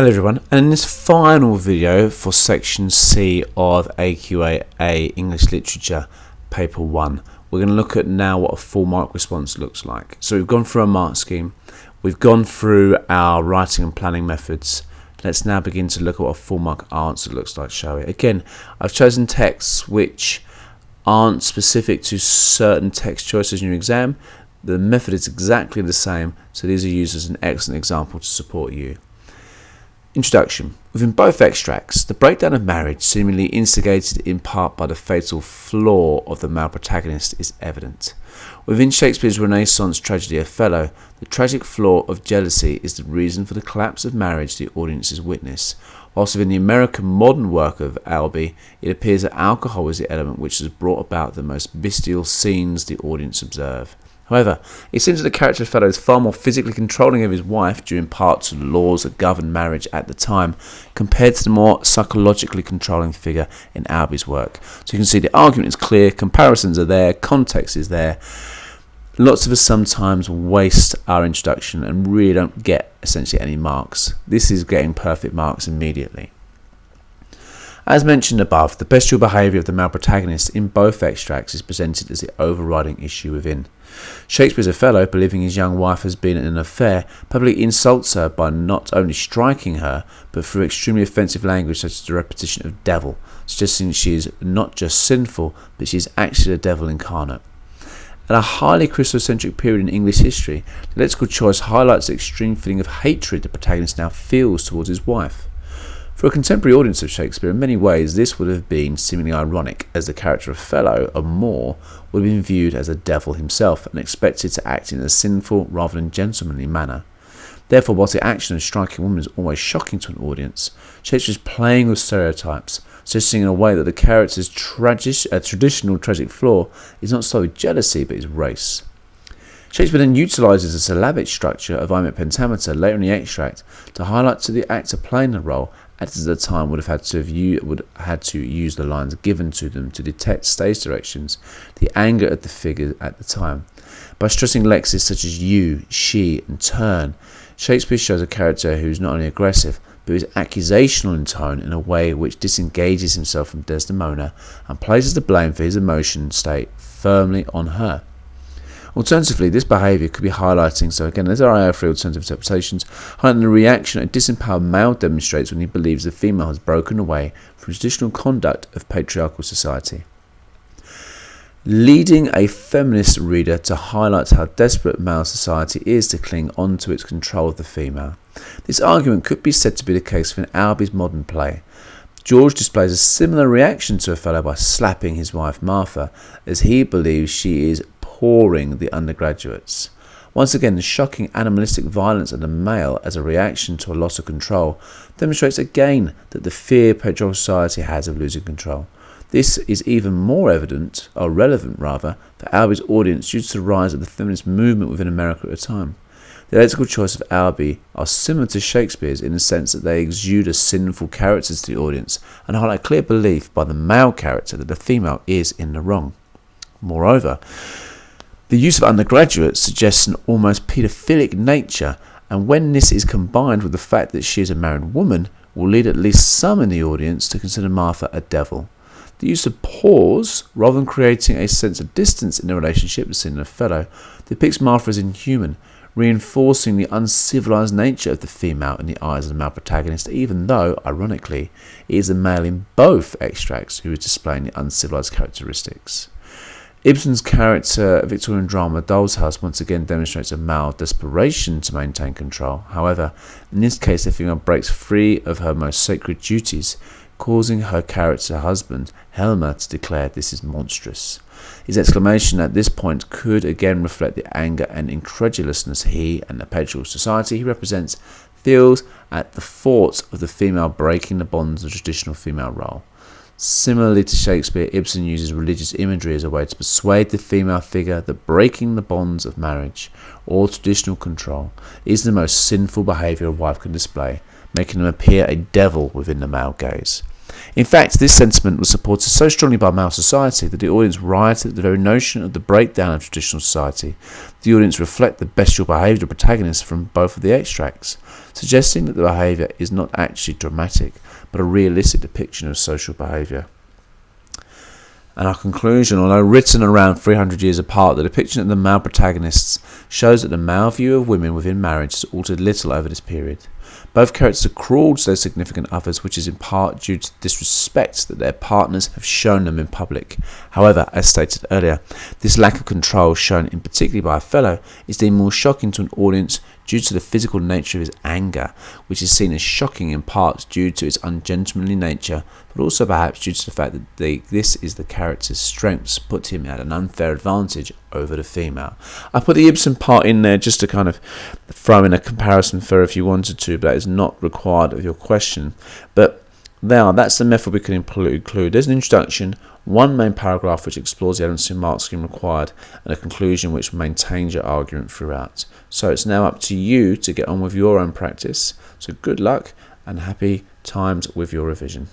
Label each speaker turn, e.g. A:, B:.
A: Hello everyone, and in this final video for section C of AQA A English Literature paper 1, we're going to look at now what a full mark response looks like. So we've gone through a mark scheme, we've gone through our writing and planning methods. Let's now begin to look at what a full mark answer looks like, shall we? Again, I've chosen texts which aren't specific to certain text choices in your exam. The method is exactly the same, so these are used as an excellent example to support you. Introduction. Within both extracts, the breakdown of marriage, seemingly instigated in part by the fatal flaw of the male protagonist, is evident. Within Shakespeare's Renaissance tragedy Othello, the tragic flaw of jealousy is the reason for the collapse of marriage the audiences witness, whilst within the American modern work of Albee, it appears that alcohol is the element which has brought about the most bestial scenes the audience observe. However, it seems that the character Othello is far more physically controlling of his wife, due in part to the laws that governed marriage at the time, compared to the more psychologically controlling figure in Albee's work. So you can see the argument is clear, comparisons are there, context is there. Lots of us sometimes waste our introduction and really don't get essentially any marks. This is getting perfect marks immediately. As mentioned above, the bestial behaviour of the male protagonist in both extracts is presented as the overriding issue within. Shakespeare's Othello, believing his young wife has been in an affair, publicly insults her by not only striking her, but through extremely offensive language such as the repetition of devil, suggesting she is not just sinful, but she is actually the devil incarnate. At a highly Christocentric period in English history, the lexical choice highlights the extreme feeling of hatred the protagonist now feels towards his wife. For a contemporary audience of Shakespeare, in many ways this would have been seemingly ironic, as the character of Othello, a Moor, would have been viewed as a devil himself and expected to act in a sinful rather than gentlemanly manner. Therefore, whilst the action of striking a woman is always shocking to an audience, Shakespeare is playing with stereotypes, suggesting in a way that the character's traditional tragic flaw is not solely jealousy but his race. Shakespeare then utilises the syllabic structure of iambic pentameter later in the extract to highlight to the actor playing the role, actors at the time would have had to use the lines given to them to detect stage directions, the anger of the figure at the time. By stressing lexes such as you, she, and turn, Shakespeare shows a character who is not only aggressive, but is accusational in tone in a way which disengages himself from Desdemona and places the blame for his emotion state firmly on her. Alternatively, this behaviour could be highlighting, so again, there's our three alternative interpretations, highlighting the reaction a disempowered male demonstrates when he believes the female has broken away from traditional conduct of patriarchal society. Leading a feminist reader to highlight how desperate male society is to cling on to its control of the female. This argument could be said to be the case for Albee's modern play. George displays a similar reaction to Othello by slapping his wife Martha, as he believes she is pouring the undergraduates. Once again, the shocking animalistic violence of the male as a reaction to a loss of control demonstrates again that the fear patriarchal society has of losing control. This is even more evident, or relevant rather, for Albee's audience due to the rise of the feminist movement within America at the time. The lexical choice of Albee are similar to Shakespeare's in the sense that they exude as sinful characters to the audience and highlight clear belief by the male character that the female is in the wrong. Moreover, the use of undergraduates suggests an almost paedophilic nature, and when this is combined with the fact that she is a married woman, will lead at least some in the audience to consider Martha a devil. The use of pause, rather than creating a sense of distance in the relationship as seen in Othello, depicts Martha as inhuman, reinforcing the uncivilized nature of the female in the eyes of the male protagonist, even though, ironically, it is the male in both extracts who is displaying the uncivilized characteristics. Ibsen's character Victorian drama Doll's House once again demonstrates a male desperation to maintain control. However, in this case the female breaks free of her most sacred duties, causing her character husband Helmer to declare this is monstrous. His exclamation at this point could again reflect the anger and incredulousness he and the patriarchal society he represents feels at the thought of the female breaking the bonds of the traditional female role. Similarly to Shakespeare, Ibsen uses religious imagery as a way to persuade the female figure that breaking the bonds of marriage or traditional control is the most sinful behaviour a wife can display, making them appear a devil within the male gaze. In fact, this sentiment was supported so strongly by male society that the audience rioted at the very notion of the breakdown of traditional society. The audience reflect the bestial behaviour of protagonists from both of the extracts, suggesting that the behaviour is not actually dramatic, but a realistic depiction of social behaviour. And our conclusion, although written around 300 years apart, the depiction of the male protagonists shows that the male view of women within marriage has altered little over this period. Both characters are cruel to their significant others, which is in part due to the disrespect that their partners have shown them in public. However, as stated earlier, this lack of control shown in particularly by Othello is deemed more shocking to an audience due to the physical nature of his anger, which is seen as shocking in part due to its ungentlemanly nature, but also perhaps due to the fact that this is the character's strengths put him at an unfair advantage over the female. I put the Ibsen part in there just to kind of throw in a comparison for if you wanted to, but that is not required of your question. But that's the method we can include. There's an introduction, one main paragraph which explores the elements of mark scheme required, and a conclusion which maintains your argument throughout. So it's now up to you to get on with your own practice. So good luck and happy times with your revision.